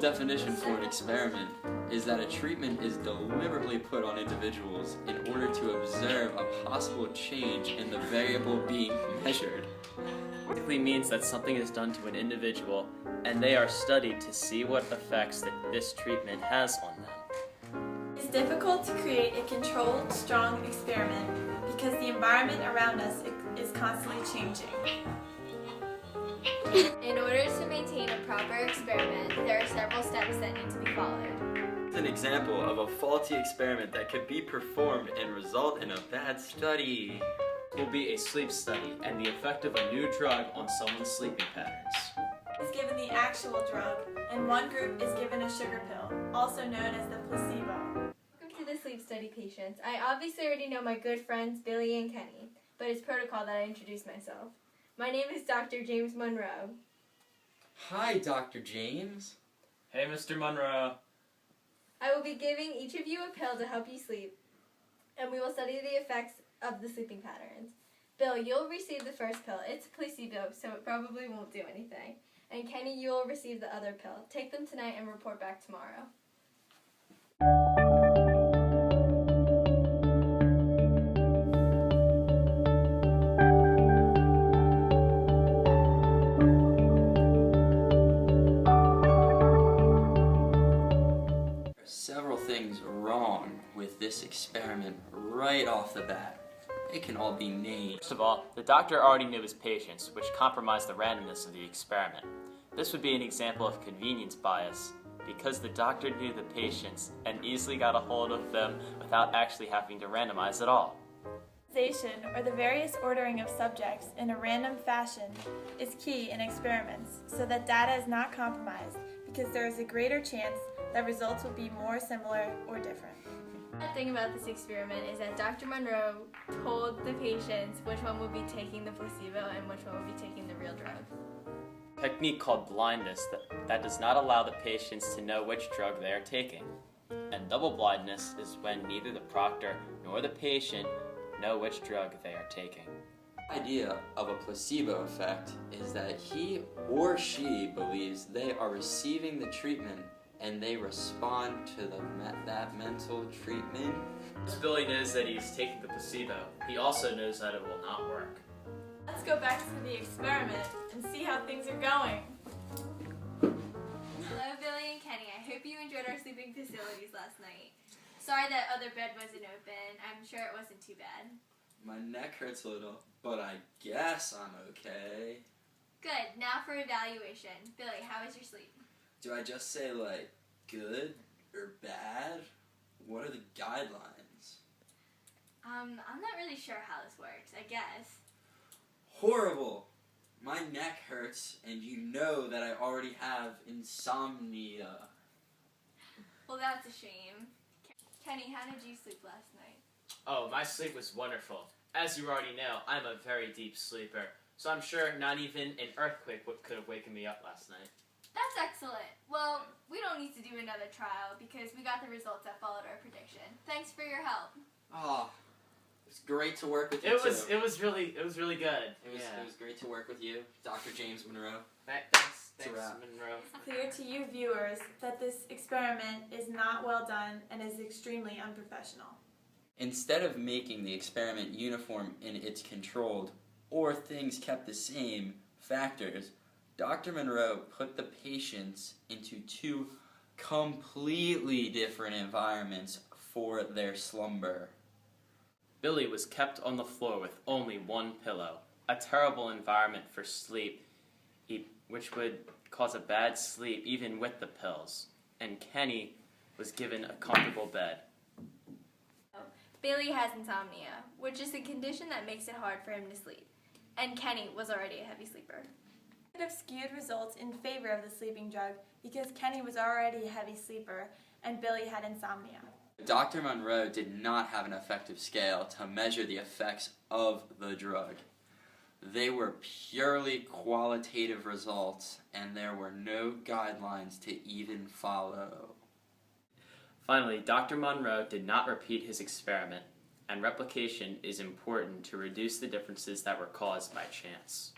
definition for an experiment is that a treatment is deliberately put on individuals in order to observe a possible change in the variable being measured. Basically means that something is done to an individual and they are studied to see what effects that this treatment has on them. It's difficult to create a controlled, strong experiment because the environment around us is constantly changing. In order to maintain a proper experiment, there are several steps that need to be followed. An example of a faulty experiment that could be performed and result in a bad study Will be a sleep study and the effect of a new drug on someone's sleeping patterns. Is given the actual drug, and one group is given a sugar pill, also known as the placebo. Welcome to the sleep study patients. I obviously already know my good friends Billy and Kenny, but it's protocol that I introduce myself. My name is Dr. James Monroe. Hi, Dr. James. Hey, Mr. Monroe. I will be giving each of you a pill to help you sleep, and we will study the effects of the sleeping patterns. Bill, you'll receive the first pill. It's placebo, so it probably won't do anything. And Kenny, you'll receive the other pill. Take them tonight and report back tomorrow. There are several things wrong with this experiment right off the bat. They can all be named. First of all, the doctor already knew his patients, which compromised the randomness of the experiment. This would be an example of convenience bias, because the doctor knew the patients and easily got a hold of them without actually having to randomize at all. Randomization, or the various ordering of subjects in a random fashion, is key in experiments so that data is not compromised, because there is a greater chance that results will be more similar or different. The thing about this experiment is that Dr. Monroe told the patients which one would be taking the placebo and which one would be taking the real drug. Technique called blindness that does not allow the patients to know which drug they are taking. And double blindness is when neither the proctor nor the patient know which drug they are taking. The idea of a placebo effect is that he or she believes they are receiving the treatment and they respond to that mental treatment. As Billy knows that he's taking the placebo, he also knows that it will not work. Let's go back to the experiment and see how things are going. Hello, Billy and Kenny. I hope you enjoyed our sleeping facilities last night. Sorry that other bed wasn't open. I'm sure it wasn't too bad. My neck hurts a little, but I guess I'm okay. Good. Now for evaluation. Billy, how was your sleep? Do I just say, like, good or bad? What are the guidelines? I'm not really sure how this works, I guess. Horrible! My neck hurts, and you know that I already have insomnia. Well, that's a shame. Kenny, how did you sleep last night? Oh, my sleep was wonderful. As you already know, I'm a very deep sleeper, so I'm sure not even an earthquake could have waken me up last night. That's excellent. Well, we don't need to do another trial because we got the results that followed our prediction. Thanks for your help. Oh, it was great to work with you. It was really good. It was great to work with you, Dr. James Monroe. Thanks, It's a wrap. Monroe. It's clear to you viewers that this experiment is not well done and is extremely unprofessional. Instead of making the experiment uniform in its controlled, or things kept the same, factors, Dr. Monroe put the patients into two completely different environments for their slumber. Billy was kept on the floor with only one pillow, a terrible environment for sleep, which would cause a bad sleep even with the pills. And Kenny was given a comfortable bed. Billy has insomnia, which is a condition that makes it hard for him to sleep. And Kenny was already a heavy sleeper. It could have skewed results in favor of the sleeping drug because Kenny was already a heavy sleeper and Billy had insomnia. Dr. Monroe did not have an effective scale to measure the effects of the drug. They were purely qualitative results, and there were no guidelines to even follow. Finally, Dr. Monroe did not repeat his experiment, and replication is important to reduce the differences that were caused by chance.